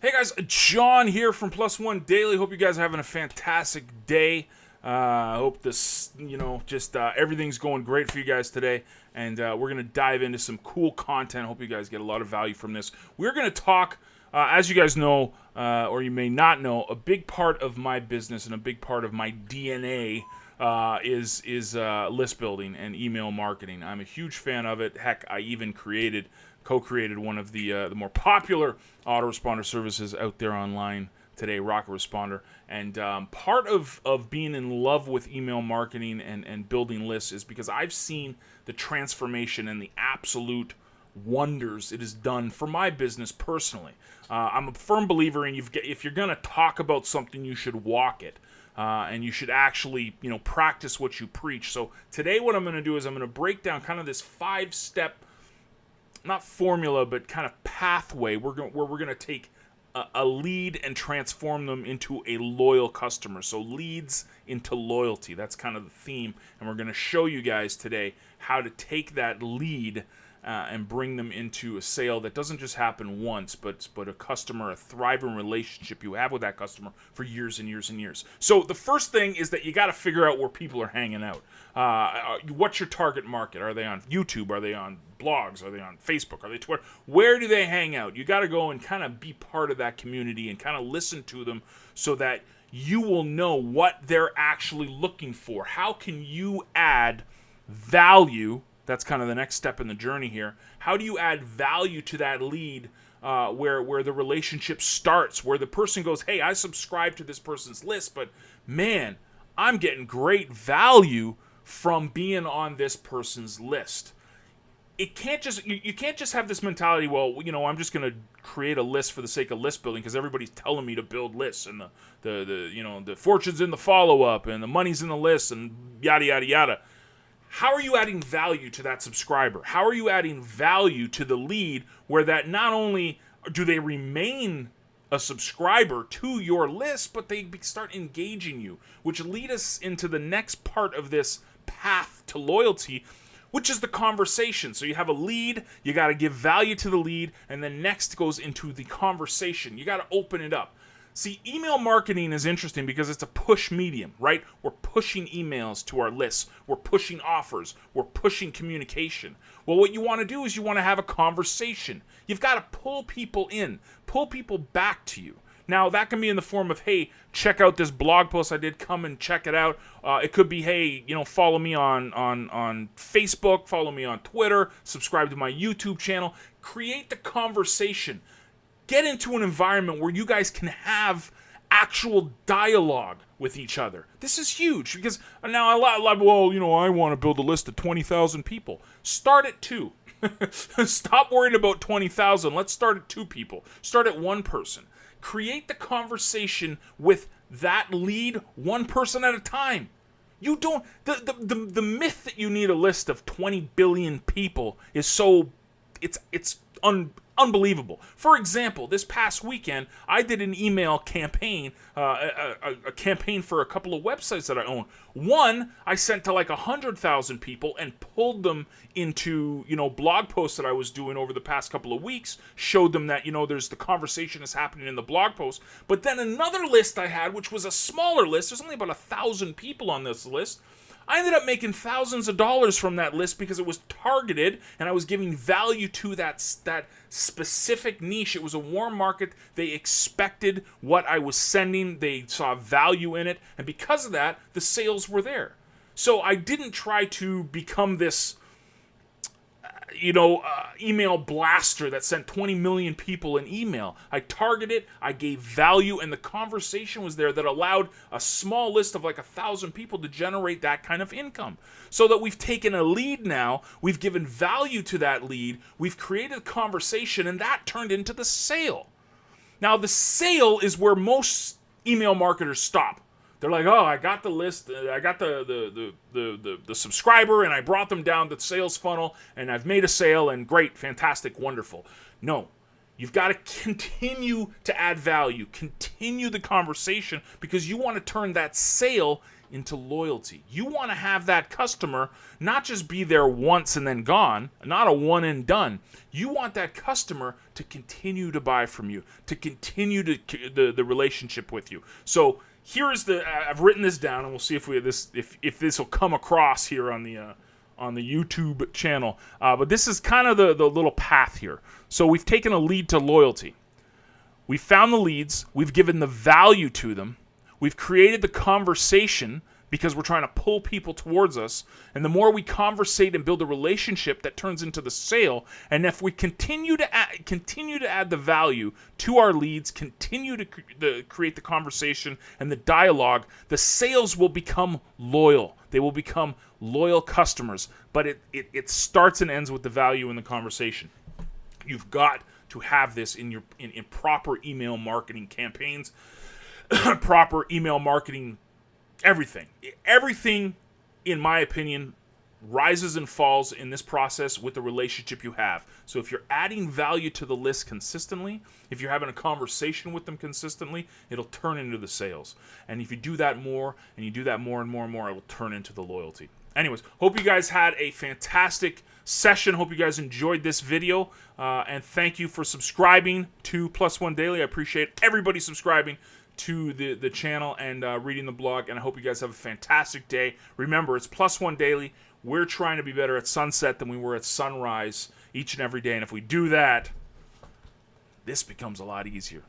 Hey guys, John here from Plus One Daily. Hope you guys are having a fantastic day. I hope this, everything's going great for you guys today. And we're going to dive into some cool content. Hope you guys get a lot of value from this. We're going to talk, as you guys know, or you may not know, a big part of my business and a big part of my DNA is list building and email marketing. I'm a huge fan of it. Heck, I even co-created one of the more popular autoresponder services out there online today, Rocket Responder. And part of being in love with email marketing and building lists is because I've seen the transformation and the absolute wonders it has done for my business personally. I'm a firm believer in if you're going to talk about something, you should walk it. And you should actually, practice what you preach. So today what I'm going to do is I'm going to break down kind of this 5-step, not formula, but kind of pathway where we're going to take a lead and transform them into a loyal customer. So leads into loyalty. That's kind of the theme. And we're going to show you guys today how to take that lead and bring them into a sale that doesn't just happen once, but a customer, a thriving relationship you have with that customer for years and years and years. So the first thing is that you got to figure out where people are hanging out. What's your target market? Are they on YouTube? Are they on blogs? Are they on Facebook? Are they Twitter? Where do they hang out? You got to go and kind of be part of that community and kind of listen to them so that you will know what they're actually looking for. How can you add value? That's kind of the next step in the journey here. How do you add value to that lead where the relationship starts, where the person goes, hey, I subscribe to this person's list, but man, I'm getting great value from being on this person's list. It can't just you can't just have this mentality, well, I'm just going to create a list for the sake of list building because everybody's telling me to build lists and the fortune's in the follow-up and the money's in the list and yada yada yada. How are you adding value to that subscriber? How are you adding value to the lead where that not only do they remain a subscriber to your list, but they start engaging you, which lead us into the next part of this path to loyalty, which is the conversation. So you have a lead, you got to give value to the lead, and then next goes into the conversation. You got to open it up. See, email marketing is interesting because it's a push medium, right? We're pushing emails to our lists. We're pushing offers. We're pushing communication. Well, what you want to do is you want to have a conversation. You've got to pull people in, pull people back to you. Now, that can be in the form of, hey, check out this blog post I did. Come and check it out. It could be, hey, follow me on Facebook, follow me on Twitter, subscribe to my YouTube channel. Create the conversation. Get into an environment where you guys can have actual dialogue with each other. This is huge because now I want to build a list of 20,000 people. Start at 2. Stop worrying about 20,000. Let's start at 2 people. Start at 1 person. Create the conversation with that lead, 1 person at a time. You don't the myth that you need a list of 20 billion people is so it's unbelievable. For example, this past weekend, I did an email campaign, a campaign for a couple of websites that I own. One, I sent to like 100,000 people and pulled them into, blog posts that I was doing over the past couple of weeks, showed them that, there's the conversation is happening in the blog post. But then another list I had, which was a smaller list, there's only about 1,000 people on this list. I ended up making thousands of dollars from that list because it was targeted and I was giving value to that specific niche. It was a warm market. They expected what I was sending. They saw value in it. And because of that, the sales were there. So I didn't try to become this email blaster that sent 20 million people an email. I targeted, I gave value, and the conversation was there that allowed a small list of like 1,000 people to generate that kind of income. So that we've taken a lead now, we've given value to that lead, we've created a conversation, and that turned into the sale. Now, the sale is where most email marketers stop. They're like, oh, I got the list, I got the subscriber, and I brought them down the sales funnel, and I've made a sale, and great, fantastic, wonderful. No, you've got to continue to add value, continue the conversation, because you want to turn that sale into loyalty. You want to have that customer not just be there once and then gone, not a one and done. You want that customer to continue to buy from you, to continue the relationship with you. So here is I've written this down, and we'll see if this will come across here on the YouTube channel. But this is kind of the little path here. So we've taken a lead to loyalty. We've found the leads. We've given the value to them. We've created the conversation because we're trying to pull people towards us. And the more we conversate and build a relationship, that turns into the sale. And if we continue to add the value to our leads, continue to create the conversation and the dialogue, the sales will become loyal. They will become loyal customers. But it starts and ends with the value in the conversation. You've got to have this in proper email marketing campaigns. Proper email marketing, everything, in my opinion, rises and falls in this process with the relationship you have. So if you're adding value to the list consistently, if you're having a conversation with them consistently, it'll turn into the sales. And if you do that more, and you do that more and more and more, it will turn into the loyalty. Anyways, hope you guys had a fantastic session. Hope you guys enjoyed this video. And thank you for subscribing to Plus One Daily. I appreciate everybody subscribing to the channel and reading the blog, and I hope you guys have a fantastic day. Remember, it's Plus One Daily. We're trying to be better at sunset than we were at sunrise each and every day, and if we do that, this becomes a lot easier.